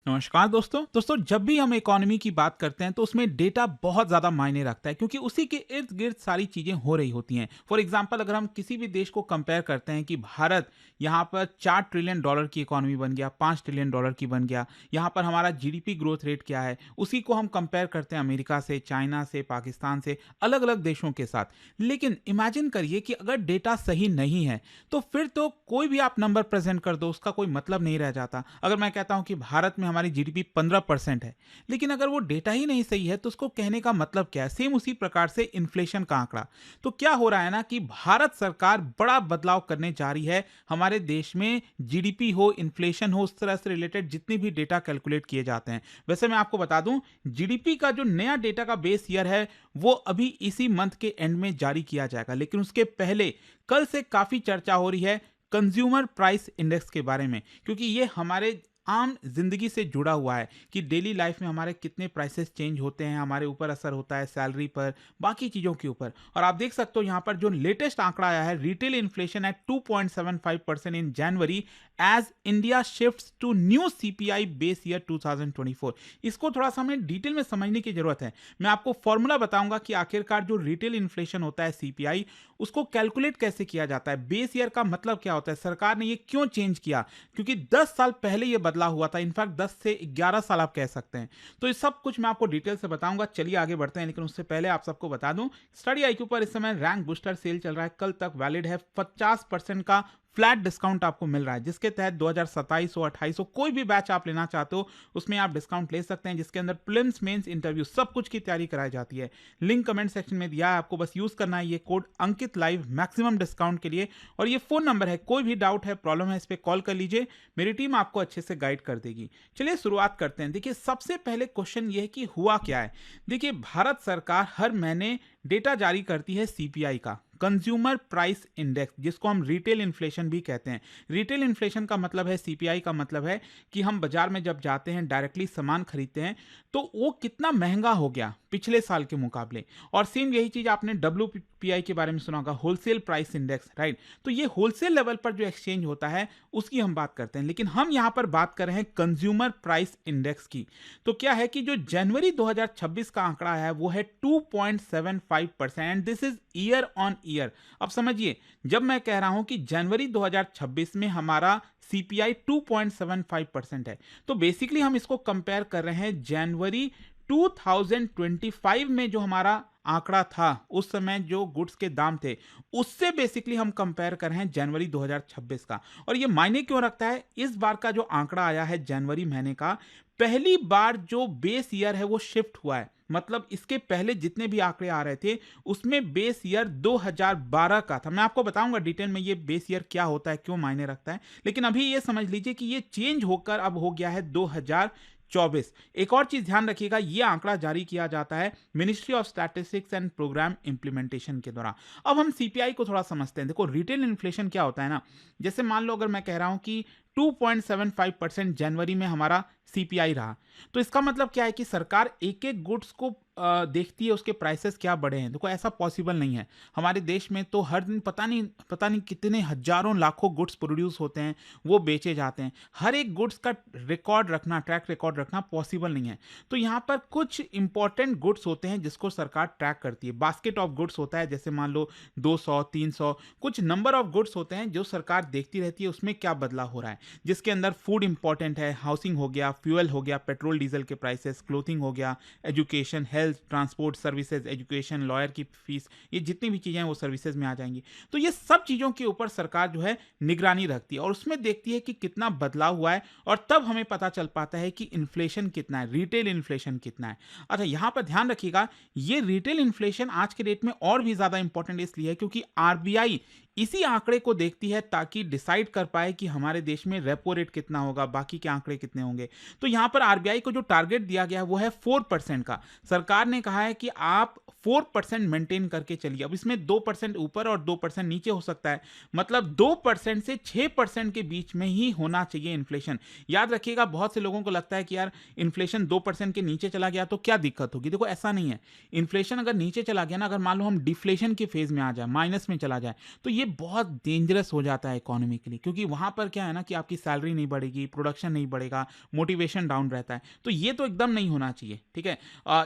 नमस्कार दोस्तों जब भी हम इकोनॉमी की बात करते हैं तो उसमें डेटा बहुत ज़्यादा मायने रखता है क्योंकि उसी के इर्द गिर्द सारी चीज़ें हो रही होती हैं। फॉर एग्जांपल अगर हम किसी भी देश को कंपेयर करते हैं कि भारत यहाँ पर $4 ट्रिलियन की इकोनॉमी बन गया, $5 ट्रिलियन की बन गया, यहाँ पर हमारा जीडीपी ग्रोथ रेट क्या है, उसी को हम कंपेयर करते हैं अमेरिका से, चाइना से, पाकिस्तान से, अलग अलग देशों के साथ। लेकिन इमेजिन करिए कि अगर डेटा सही नहीं है तो फिर तो कोई भी आप नंबर प्रेजेंट कर दो, उसका कोई मतलब नहीं रह जाता। अगर मैं कहता हूं कि भारत में हमारी जीडीपी 15% है, लेकिन अगर वो डेटा ही नहीं सही है तो उसको कहने का मतलब क्या है? सेम उसी प्रकार से इन्फ्लेशन का आंकड़ा। तो क्या हो रहा है ना कि भारत सरकार बड़ा बदलाव करने जा रही है हमारे देश में, जीडीपी हो, इन्फ्लेशन हो, उस तरह से रिलेटेड जितने भी डेटा कैलकुलेट किए जाते हैं। वैसे मैं आपको बता दूं, जीडीपी का जो नया डेटा का बेस ईयर है वो अभी इसी मंथ के एंड में जारी किया जाएगा, लेकिन उसके पहले कल से काफी चर्चा हो रही है कंज्यूमर प्राइस इंडेक्स के बारे में, क्योंकि ये हमारे आम जिंदगी से जुड़ा हुआ है कि डेली लाइफ में हमारे कितने प्राइसेस चेंज होते हैं, हमारे ऊपर असर होता है, सैलरी पर, बाकी चीज़ों के ऊपर। और आप देख सकते हो यहाँ पर जो लेटेस्ट आंकड़ा आया है, retail inflation at 2.75% in January as India shifts to new CPI base year 2024। इसको थोड़ा सा हमें डिटेल में समझने की जरूरत है। मैं आपको फॉर्मूला बताऊंगा कि आखिरकार जो रिटेल इन्फ्लेशन होता है सीपीआई, उसको कैलकुलेट कैसे किया जाता है, बेस ईयर का मतलब क्या होता है, सरकार ने ये क्यों चेंज किया, क्योंकि 10 साल पहले ये बदला हुआ था, इनफैक्ट 10 से 11 साल आप कह सकते हैं। तो ये सब कुछ मैं आपको डिटेल से बताऊंगा। चलिए आगे बढ़ते हैं, लेकिन उससे पहले आप सबको बता दूं, स्टडी आईक्यू पर इस समय रैंक बूस्टर सेल चल रहा है, कल तक वैलिड है। 50% का फ्लैट डिस्काउंट आपको मिल रहा है, जिसके तहत 2027 हो, 28 हो, कोई भी बैच आप लेना चाहते हो उसमें आप डिस्काउंट ले सकते हैं, जिसके अंदर प्रीलिम्स, मेंस, इंटरव्यू सब कुछ की तैयारी कराई जाती है। लिंक कमेंट सेक्शन में दिया है, आपको बस यूज करना है ये कोड अंकित लाइव मैक्सिमम डिस्काउंट के लिए। और ये फोन नंबर है, कोई भी डाउट है, प्रॉब्लम है, इस पर कॉल कर लीजिए, मेरी टीम आपको अच्छे से गाइड कर देगी। चलिए शुरुआत करते हैं। देखिए सबसे पहले क्वेश्चन ये है कि हुआ क्या है। देखिए भारत सरकार हर महीने डेटा जारी करती है सीपीआई का, कंज्यूमर प्राइस इंडेक्स, जिसको हम रिटेल इन्फ्लेशन भी कहते हैं। रिटेल इन्फ्लेशन का मतलब है, सीपीआई का मतलब है कि हम बाजार में जब जाते हैं, डायरेक्टली सामान खरीदते हैं, तो वो कितना महंगा हो गया पिछले साल के मुकाबले। और सेम यही चीज आपने डब्ल्यूपीआई के बारे में सुना होगा, होलसेल प्राइस इंडेक्स, राइट। तो ये होलसेल लेवल पर जो एक्सचेंज होता है उसकी हम बात करते हैं, लेकिन हम यहां पर बात कर रहे हैं कंज्यूमर प्राइस इंडेक्स की। तो क्या है कि जो जनवरी 2026 का आंकड़ा है वो है 2.75%, this is year on year. अब समझिए, जब मैं कह रहा हूं कि जनवरी 2026 में हमारा सीपीआई 2.75% है, तो बेसिकली हम इसको कंपेयर कर रहे हैं जनवरी 2025 में जो हमारा आंकड़ा था, उस समय जो गुड्स के दाम थे, उससे बेसिकली हम कंपेयर कर रहे हैं जनवरी 2026 का। और ये मायने क्यों रखता है, इस बार का जो आंकड़ा आया है जनवरी महीने का, पहली बार जो बेस ईयर है वो शिफ्ट हुआ है। मतलब इसके पहले जितने भी आंकड़े आ रहे थे उसमें बेस ईयर 2012 का था। मैं आपको बताऊंगा डिटेल में ये बेस ईयर क्या होता है, क्यों मायने रखता है, लेकिन अभी ये समझ लीजिए कि ये चेंज होकर अब हो गया है 2024। एक और चीज ध्यान रखिएगा, ये आंकड़ा जारी किया जाता है ministry of statistics and programme implementation के द्वारा। अब हम सीपीआई को थोड़ा समझते हैं। देखो रिटेल इन्फ्लेशन क्या होता है ना, जैसे मान लो अगर मैं कह रहा हूं कि 2.75% जनवरी में हमारा सीपीआई रहा, तो इसका मतलब क्या है कि सरकार एक एक गुड्स को देखती है उसके प्राइसेस क्या बढ़े हैं। देखो ऐसा पॉसिबल नहीं है, हमारे देश में तो हर दिन पता नहीं कितने हजारों लाखों गुड्स प्रोड्यूस होते हैं, वो बेचे जाते हैं। हर एक गुड्स का रिकॉर्ड रखना, ट्रैक रिकॉर्ड रखना पॉसिबल नहीं है। तो यहाँ पर कुछ इंपॉर्टेंट गुड्स होते हैं जिसको सरकार ट्रैक करती है। बास्केट ऑफ गुड्स होता है, जैसे मान लो 200, 300, कुछ नंबर ऑफ गुड्स होते हैं जो सरकार देखती रहती है उसमें क्या बदलाव हो रहा है, जिसके अंदर फूड इंपॉर्टेंट है, हाउसिंग हो गया, फ्यूल हो गया, पेट्रोल डीजल के प्राइसेस, क्लोथिंग हो गया, education, health, transport services, education, lawyer की फीस, ये जितनी भी चीजें हैं वो सर्विसेज में आ जाएंगी। तो ये सब चीजों के ऊपर सरकार जो है निगरानी रखती है और उसमें देखती है कि कितना बदलाव हुआ है, और तब हमें पता चल पाता है कि इन्फ्लेशन कितना है, रिटेल इन्फ्लेशन कितना है। अच्छा यहां पर ध्यान रखिएगा, ये रिटेल इन्फ्लेशन आज के डेट में और भी ज्यादा इंपॉर्टेंट इसलिए है क्योंकि आरबीआई इसी आंकड़े को देखती है ताकि डिसाइड कर पाए कि हमारे देश में रेपो रेट कितना होगा, बाकी के आंकड़े कितने होंगे। तो यहां पर आरबीआई को जो टारगेट दिया गया है वो है 4% का। सरकार ने कहा है कि आप 4% मेंटेन करके चलिए। अब इसमें 2% ऊपर और 2% नीचे हो सकता है, मतलब 2% से 6% के बीच में ही होना चाहिए इन्फ्लेशन। याद रखिएगा, बहुत से लोगों को लगता है कि यार इन्फ्लेशन 2% के नीचे चला गया तो क्या दिक्कत होगी। देखो ऐसा नहीं है, इन्फ्लेशन अगर नीचे चला गया ना, अगर मान लो हम डिफ्लेशन के फेज में आ जाए, माइनस में चला जाए, तो ये बहुत डेंजरस हो जाता है इकोनॉमी के लिए, क्योंकि वहाँ पर क्या है ना कि आपकी सैलरी नहीं बढ़ेगी, प्रोडक्शन नहीं बढ़ेगा, मोटिवेशन डाउन रहता है। तो ये तो एकदम नहीं होना चाहिए, ठीक है?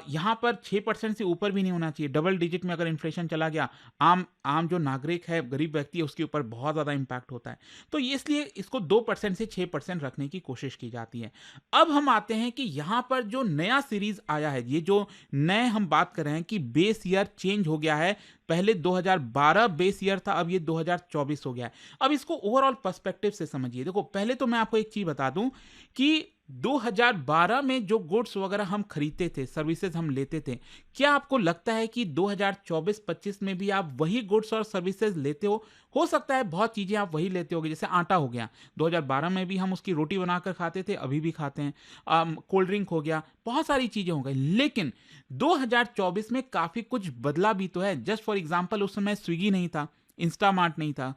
यहाँ पर 6% से ऊपर भी नहीं होना चाहिए। डबल डिजिट में अगर इन्फ्लेशन चला गया, आम आम जो नागरिक है, गरीब व्यक्ति है, उसके ऊपर बहुत ज़्यादा इम्पैक्ट होता है। तो ये इसलिए इसको 2% से 6% रखने की कोशिश की जाती है। अब हम आते हैं कि यहाँ पर जो नया सीरीज़ आया है, ये जो नए हम बात कर रहे हैं कि बेस ईयर चेंज हो गया है। पहले 2012 बेस ईयर था, अब ये 2024 हो गया है। अब इसको ओवरऑल पर्सपेक्टिव से समझिए। देखो, पहले तो मैं आपको एक चीज़ बता दूं कि 2012 में जो गुड्स वगैरह हम खरीदते थे, सर्विसेज हम लेते थे, क्या आपको लगता है कि 2024-25 में भी आप वही गुड्स और सर्विसेज लेते हो सकता है बहुत चीज़ें आप वही लेते होगे, जैसे आटा हो गया, 2012 में भी हम उसकी रोटी बनाकर खाते थे, अभी भी खाते हैं। कोल्ड ड्रिंक हो गया, बहुत सारी चीज़ें हो गई। लेकिन 2024 में काफ़ी कुछ बदला भी तो है। जस्ट फॉर एग्जांपल, उस समय स्विगी नहीं था, इंस्टामार्ट नहीं था,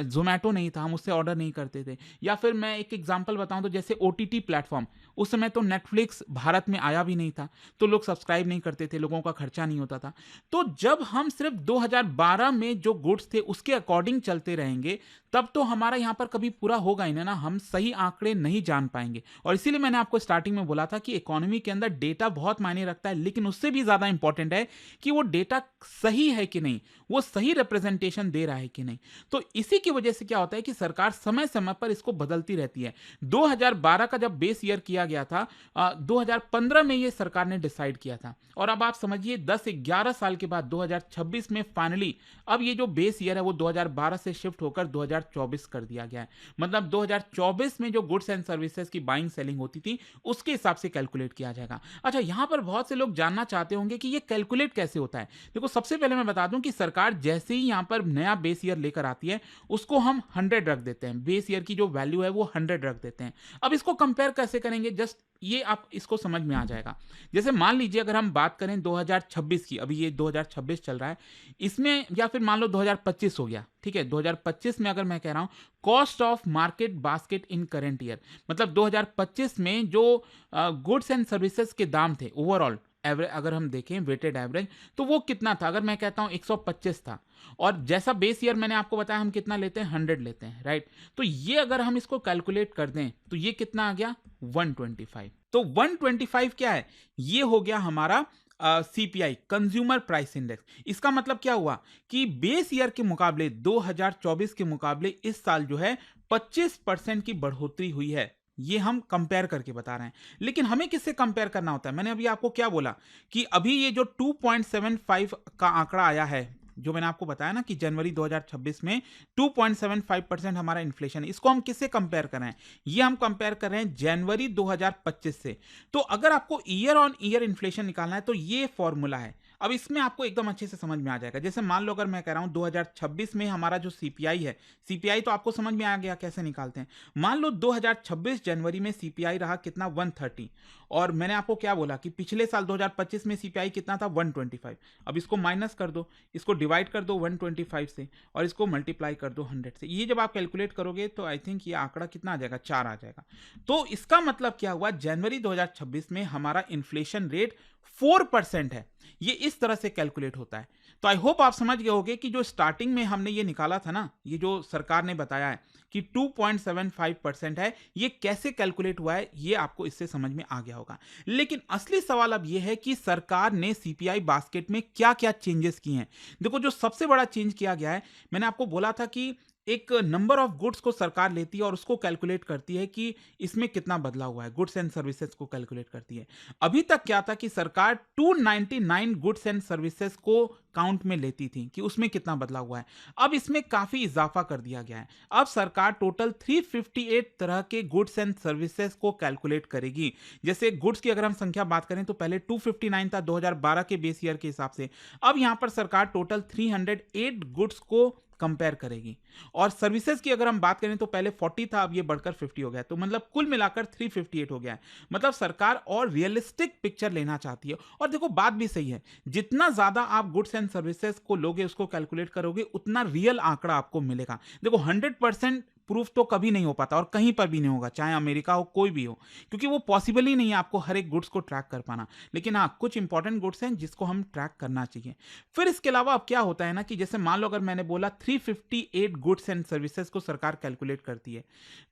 ज़ोमैटो नहीं था, हम उससे ऑर्डर नहीं करते थे। या फिर मैं एक एग्जांपल बताऊं तो जैसे ओटीटी प्लेटफॉर्म, उस समय तो नेटफ्लिक्स भारत में आया भी नहीं था, तो लोग सब्सक्राइब नहीं करते थे, लोगों का खर्चा नहीं होता था। तो जब हम सिर्फ 2012 में जो गुड्स थे उसके अकॉर्डिंग चलते रहेंगे, तब तो हमारा यहाँ पर कभी पूरा होगा ही ना, हम सही आंकड़े नहीं जान पाएंगे। और इसीलिए मैंने आपको स्टार्टिंग में बोला था कि इकोनॉमी के अंदर डेटा बहुत मायने रखता है, लेकिन उससे भी ज़्यादा इंपॉर्टेंट है कि वो डेटा सही है कि नहीं, वो सही रिप्रेजेंटेशन दे रहा है कि नहीं। तो इसी की वजह से क्या होता है कि सरकार समय समय पर इसको बदलती रहती है। 2012 का जब बेस ईयर किया गया था, 2015 में ये सरकार ने डिसाइड किया था, और अब आप समझिए 10-11 साल के बाद 2026 में फाइनली अब ये जो बेस ईयर है वो 2012 से शिफ्ट होकर 2024 कर दिया गया है। मतलब 2024 में जो गुड्स एंड सर्विसेज की बाइंग सेलिंग होती थी उसके हिसाब से कैलकुलेट किया जाएगा। अच्छा, यहां पर बहुत से लोग जानना चाहते होंगे कि ये कैलकुलेट कैसे होता है। देखो, सबसे पहले मैं बता दूं कि सरकार जैसे ही यहां पर नया बेस ईयर लेकर आती है, उसको हम 100 रख देते हैं, बेस ईयर की जो वैल्यू है वो 100 रख देते हैं। अब इसको कंपेयर कैसे करेंगे, जस्ट ये आप इसको समझ में आ जाएगा। जैसे मान लीजिए अगर हम बात करें 2026 की, अभी ये 2026 चल रहा है, इसमें या फिर मान लो 2025 हो गया, ठीक है, 2025 में अगर मैं कह रहा हूं cost of market basket in current year, मतलब 2025 में जो गुड्स एंड सर्विसेज के दाम थे ओवरऑल एवरेज, अगर हम देखें वेटेड एवरेज, तो वो कितना था। अगर मैं कहता हूं 125 था, और जैसा बेस ईयर मैंने आपको बताया हम कितना लेते हैं, 100 लेते हैं, राइट। तो ये अगर हम इसको कैलकुलेट कर दें तो ये कितना आ गया, 125। तो 125 क्या है, ये हो गया हमारा सीपीआई, कंज्यूमर प्राइस इंडेक्स। इसका मतलब क्या हुआ कि बेस ईयर के मुकाबले 2024 के मुकाबले इस साल जो है 25% की बढ़ोतरी हुई है। ये हम कंपेयर करके बता रहे हैं, लेकिन हमें किससे कंपेयर करना होता है। मैंने अभी आपको क्या बोला कि अभी ये जो 2.75 का आंकड़ा आया है, जो मैंने आपको बताया ना कि जनवरी 2026 में 2.75% हमारा इन्फ्लेशन, इसको हम किससे कंपेयर कर रहे हैं, ये हम कंपेयर कर रहे हैं जनवरी 2025 से। तो अगर आपको ईयर ऑन ईयर इन्फ्लेशन निकालना है तो ये फॉर्मूला है। अब इसमें आपको एकदम अच्छे से समझ में आ जाएगा। जैसे मान लो अगर मैं कह रहा हूं 2026 में हमारा जो सीपीआई है, सीपीआई तो आपको समझ में आ गया कैसे निकालते हैं। मान लो 2026 जनवरी में सीपीआई रहा कितना, 130, और मैंने आपको क्या बोला कि पिछले साल 2025 में सीपीआई कितना था, 125। अब इसको माइनस कर दो, इसको डिवाइड कर दो 125 से, और इसको मल्टीप्लाई कर दो 100 से। ये जब आप कैलकुलेट करोगे तो आई थिंक ये आंकड़ा कितना आ जाएगा, 4 आ जाएगा। तो इसका मतलब क्या हुआ, जनवरी 2026 में हमारा इन्फ्लेशन रेट 4% है। ये इस तरह से कैलकुलेट होता है। तो आई होप आप समझ गए होंगे कि जो स्टार्टिंग में हमने ये निकाला था ना, ये जो सरकार ने बताया है कि 2.75% है, ये कैसे कैलकुलेट हुआ है, ये आपको इससे समझ में आ गया होगा। लेकिन असली सवाल अब ये है कि सरकार ने सीपीआई बास्केट में क्या क्या चेंजेस किए हैं। देखो, जो सबसे बड़ा चेंज किया गया है, मैंने आपको बोला था कि एक नंबर ऑफ गुड्स को सरकार लेती है और उसको कैलकुलेट करती है कि इसमें कितना बदला हुआ है, गुड्स एंड सर्विसेज को कैलकुलेट करती है। अभी तक क्या था कि सरकार 299 गुड्स एंड सर्विसेज को काउंट में लेती थी कि उसमें कितना बदला हुआ है। अब इसमें काफी इजाफा कर दिया गया है। अब सरकार टोटल 358 तरह के गुड्स एंड सर्विसेज को कैलकुलेट करेगी। जैसे गुड्स की अगर हम संख्या बात करें तो पहले 259 था 2012 के बेस ईयर के हिसाब से, अब यहां पर सरकार टोटल 308 गुड्स को कंपेयर करेगी। और सर्विसेज की अगर हम बात करें तो पहले 40 था, अब ये बढ़कर 50 हो गया। तो मतलब कुल मिलाकर 358 हो गया है। मतलब सरकार और रियलिस्टिक पिक्चर लेना चाहती है। और देखो, बात भी सही है, जितना ज्यादा आप गुड्स एंड सर्विसेज को लोगे, उसको कैलकुलेट करोगे, उतना रियल आंकड़ा आपको मिलेगा। देखो, 100% प्रूफ तो कभी नहीं हो पाता और कहीं पर भी नहीं होगा, चाहे अमेरिका हो, कोई भी हो, क्योंकि वो पॉसिबल ही नहीं है आपको हर एक गुड्स को ट्रैक कर पाना। लेकिन हाँ, कुछ इंपॉर्टेंट गुड्स हैं जिसको हम ट्रैक करना चाहिए। फिर इसके अलावा अब क्या होता है ना कि जैसे मान लो अगर मैंने बोला 358 गुड्स एंड सर्विसेज को सरकार कैलकुलेट करती है।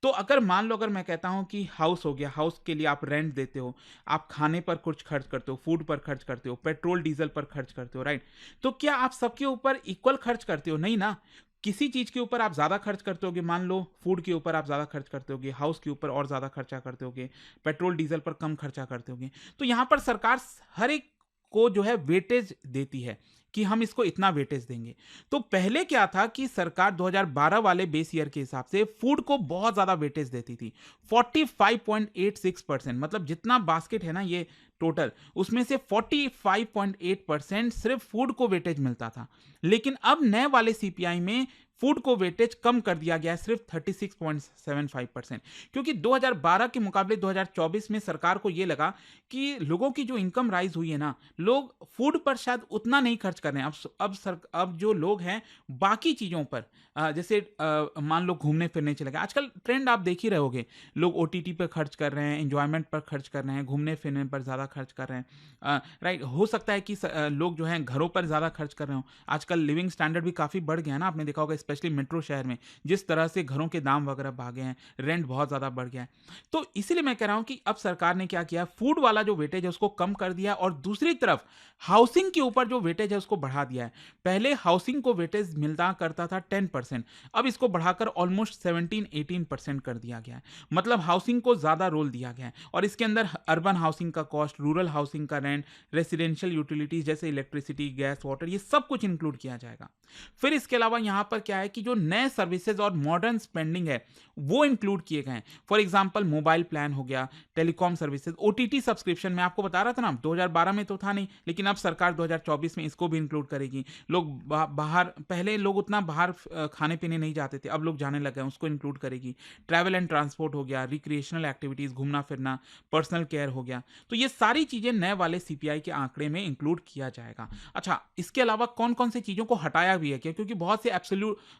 तो अगर मान लो अगर मैं कहता हूँ कि हाउस हो गया, हाउस के लिए आप रेंट देते हो, आप खाने पर कुछ खर्च करते हो, फूड पर खर्च करते हो, पेट्रोल डीजल पर खर्च करते हो, राइट? तो क्या आप सबके ऊपर इक्वल खर्च करते हो? नहीं ना। किसी चीज के ऊपर आप ज्यादा खर्च करते होगे, मान लो फूड के ऊपर आप ज्यादा खर्च करते होगे, हाउस के ऊपर और ज्यादा खर्चा करते होगे, पेट्रोल डीजल पर कम खर्चा करते होगे। तो यहां पर सरकार हर एक को जो है वेटेज देती है कि हम इसको इतना वेटेज देंगे। तो पहले क्या था कि सरकार 2012 वाले बेस ईयर के हिसाब से फूड को बहुत ज्यादा वेटेज देती थी, 45.86%। मतलब जितना बास्केट है ना ये टोटल, उसमें से 45.8% सिर्फ फूड को वेटेज मिलता था। लेकिन अब नए वाले सीपीआई में फूड को वेटेज कम कर दिया गया है, सिर्फ 36.75%। क्योंकि 2012 के मुकाबले 2024 में सरकार को यह लगा कि लोगों की जो इनकम राइज हुई है ना, लोग फूड पर शायद उतना नहीं खर्च कर रहे हैं। अब जो लोग हैं बाकी चीजों पर, जैसे मान लो घूमने फिरने चले गए। आजकल ट्रेंड आप देख ही रहे होगे, लोग ओटीटी पर खर्च कर रहे हैं, एंजॉयमेंट पर खर्च कर रहे हैं, घूमने फिरने पर ज्यादा खर्च कर रहे हैं, राइट? हो सकता है कि लोग जो हैं घरों पर ज्यादा खर्च कर रहे हो। आजकल लिविंग स्टैंडर्ड भी काफी बढ़ गया है ना, आपने देखा होगा स्पेशली मेट्रो शहर में जिस तरह से घरों के दाम वगैरह भागे हैं, रेंट बहुत ज्यादा बढ़ गया है। तो इसीलिए मैं कह रहा हूं कि अब सरकार ने क्या किया, फूड वाला जो वेटेज है उसको कम कर दिया और दूसरी तरफ हाउसिंग के ऊपर जो वेटेज है उसको बढ़ा दिया है। पहले हाउसिंग को वेटेज मिलता करता था 10%, अब इसको बढ़ाकर ऑलमोस्ट 17-18% कर दिया गया है। मतलब हाउसिंग को ज्यादा रोल दिया गया है और इसके अंदर अर्बन हाउसिंग का कॉस्ट, रूरल हाउसिंग का रेंट, रेसिडेंशियल यूटिलिटीज जैसे इलेक्ट्रिसिटी, गैस, वाटर, ये सब कुछ इंक्लूड किया जाएगा। फिर इसके अलावा यहां पर क्या है कि जो नए सर्विसेज और मॉडर्न स्पेंडिंग है वो इंक्लूड किए गए हैं। फॉर एग्जांपल मोबाइल प्लान हो गया, टेलीकॉम सर्विसेज, ओटीटी सब्सक्रिप्शन। मैं आपको बता रहा था ना 2012 में तो था नहीं, लेकिन अब सरकार 2024 में इसको भी इंक्लूड करेगी। लोग बाहर, पहले लोग उतना बाहर खाने पीने नहीं जाते थे, अब लोग जाने लगे हैं, उसको इंक्लूड करेगी। ट्रैवल एंड ट्रांसपोर्ट हो गया, रिक्रिएशनल एक्टिविटीज, घूमना फिरना, पर्सनल केयर हो गया। तो ये सारी चीजें नए वाले सीपीआई के आंकड़े में इंक्लूड किया जाएगा। अच्छा, इसके अलावा कौन कौन सी चीजों को हटाया भी है क्या? क्योंकि बहुत से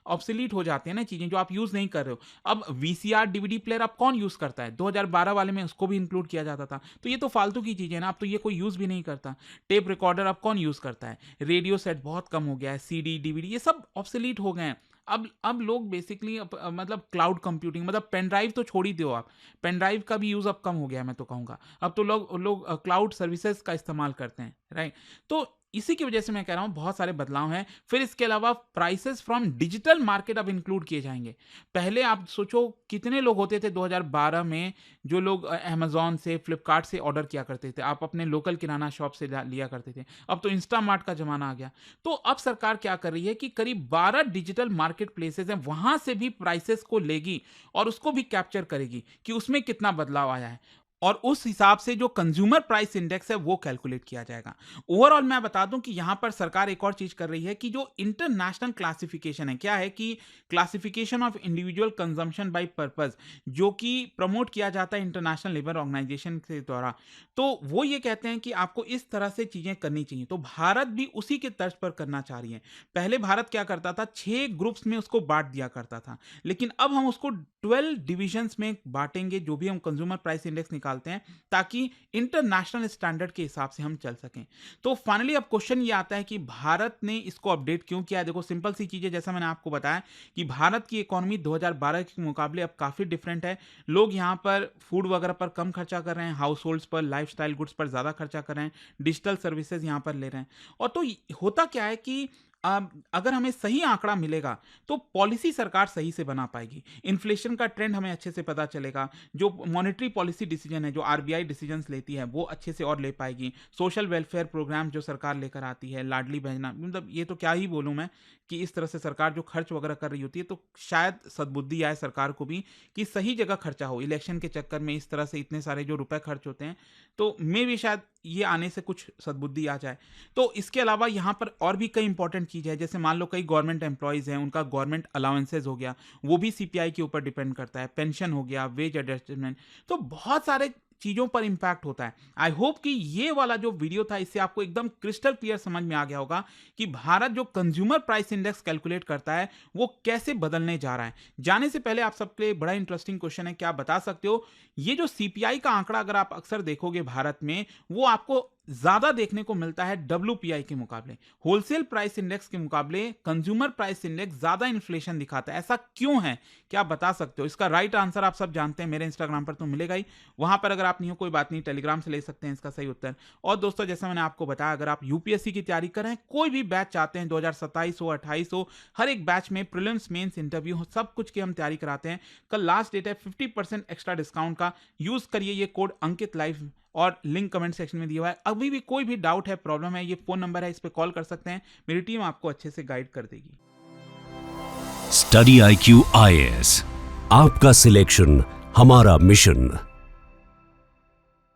ऑब्सोलीट हो जाते हैं ना चीजें जो आप यूज नहीं कर रहे हो। अब वीसीआर डीवीडी प्लेयर अब कौन यूज करता है? 2012 वाले में उसको भी इंक्लूड किया जाता था। तो ये तो फालतू की चीजें ना, अब तो ये कोई यूज भी नहीं करता। टेप रिकॉर्डर अब कौन यूज करता है? रेडियो सेट बहुत कम हो गया है, सीडी डीवीडी ये सब ऑब्सोलीट हो गए हैं। अब लोग बेसिकली मतलब क्लाउड कंप्यूटिंग, मतलब पेन ड्राइव तो छोड़ ही दो आप, पेन ड्राइव का भी यूज अब कम हो गया है मैं तो कहूंगा। अब तो लोग क्लाउड सर्विसेज का इस्तेमाल करते हैं, राइट? तो इसी की वजह से मैं कह रहा हूं बहुत सारे बदलाव हैं। फिर इसके अलावा प्राइसेस फ्रॉम डिजिटल मार्केट अब इंक्लूड किए जाएंगे। पहले आप सोचो कितने लोग होते थे 2012 में जो लोग अमेजोन से, फ्लिपकार्ट से ऑर्डर किया करते थे, आप अपने लोकल किराना शॉप से लिया करते थे। अब तो इंस्टामार्ट का जमाना आ गया। तो अब सरकार क्या कर रही है कि करीब 12 डिजिटल मार्केट प्लेसेस हैं, वहां से भी प्राइसेस को लेगी और उसको भी कैप्चर करेगी कि उसमें कितना बदलाव आया है और उस हिसाब से जो कंज्यूमर प्राइस इंडेक्स है वो कैलकुलेट किया जाएगा। ओवरऑल मैं बता दूं कि यहां पर सरकार एक और चीज कर रही है कि जो इंटरनेशनल क्लासिफिकेशन है, क्या है कि classification of individual consumption by purpose, जो कि प्रमोट किया जाता है इंटरनेशनल लेबर ऑर्गेनाइजेशन के द्वारा। तो वो ये कहते हैं कि आपको इस तरह से चीजें करनी चाहिए। तो भारत भी उसी के तर्ज पर करना चाह रही है। पहले भारत क्या करता था, 6 ग्रुप्स में उसको बांट दिया करता था, लेकिन अब हम उसको 12 डिविजन्स में बांटेंगे जो भी हम कंज्यूमर प्राइस इंडेक्स निकालते हैं, ताकि इंटरनेशनल स्टैंडर्ड के हिसाब से हम चल सकें। तो फाइनली अब क्वेश्चन ये आता है कि भारत ने इसको अपडेट क्यों किया है? देखो सिंपल सी चीजें, जैसा मैंने आपको बताया कि भारत की इकोनॉमी 2012 के मुकाबले अब काफी डिफरेंट है। लोग यहाँ पर फूड वगैरह पर कम खर्चा कर रहे हैं, हाउस होल्ड्स पर, लाइफस्टाइल गुड्स पर ज्यादा खर्चा कर रहे हैं, डिजिटल सर्विसेज यहाँ पर ले रहे हैं। और तो होता क्या है कि अगर हमें सही आंकड़ा मिलेगा तो पॉलिसी सरकार सही से बना पाएगी, इन्फ्लेशन का ट्रेंड हमें अच्छे से पता चलेगा, जो मॉनेटरी पॉलिसी डिसीजन है, जो आरबीआई डिसीजंस लेती है वो अच्छे से और ले पाएगी, सोशल वेलफेयर प्रोग्राम जो सरकार लेकर आती है, लाडली बहना, मतलब ये तो क्या ही बोलूं मैं कि इस तरह से सरकार जो खर्च वगैरह कर रही होती है, तो शायद सद्बुद्धि आए सरकार को भी कि सही जगह खर्चा हो। इलेक्शन के चक्कर में इस तरह से इतने सारे जो रुपए खर्च होते हैं, तो मे भी शायद ये आने से कुछ सद्बुद्धि आ जाए। तो इसके अलावा यहाँ पर और भी कई इंपॉर्टेंट चीज़ है, जैसे मान लो कई गवर्नमेंट एम्प्लॉयज़ हैं, उनका गवर्नमेंट अलाउंसेज हो गया, वो भी सीपीआई के ऊपर डिपेंड करता है, पेंशन हो गया, वेज एडजस्टमेंट, तो बहुत सारे चीज़ों पर इम्पैक्ट होता है। आई होप कि ये वाला जो वीडियो था इससे आपको एकदम क्रिस्टल क्लियर समझ में आ गया होगा कि भारत जो कंज्यूमर प्राइस इंडेक्स कैलकुलेट करता है वो कैसे बदलने जा रहा है। जाने से पहले आप सबके लिए बड़ा इंटरेस्टिंग क्वेश्चन है, क्या आप बता सकते हो ये जो सीपीआई का आंकड़ा अगर आप अक्सर देखोगे भारत में, वो आपको ज्यादा देखने को मिलता है डब्ल्यूपीआई के मुकाबले, होलसेल प्राइस इंडेक्स के मुकाबले कंज्यूमर प्राइस इंडेक्स ज्यादा इन्फ्लेशन दिखाता है। ऐसा क्यों है, क्या आप बता सकते हो? इसका राइट आंसर आप सब जानते हैं, मेरे इंस्टाग्राम पर तो मिलेगा ही, वहां पर अगर आप नहीं हो कोई बात नहीं, टेलीग्राम से ले सकते हैं इसका सही उत्तर। और दोस्तों जैसा मैंने आपको बताया, अगर आप यूपीएससी की तैयारी कर रहे हैं, कोई भी बैच चाहते हैं 2027 हो 28 हो, हर एक बैच में प्रीलिम्स मेंस इंटरव्यू हो, सब कुछ की हम तैयारी कराते हैं। कल लास्ट डेट है 50% एक्स्ट्रा डिस्काउंट का, यूज करिए ये कोड अंकित लाइव और लिंक कमेंट सेक्शन में दिया हुआ है। अभी भी कोई भी डाउट है, प्रॉब्लम है, ये फोन नंबर है, इस पे कॉल कर सकते हैं, मेरी टीम आपको अच्छे से गाइड कर देगी। स्टडी IQ IAS, आपका सिलेक्शन हमारा मिशन।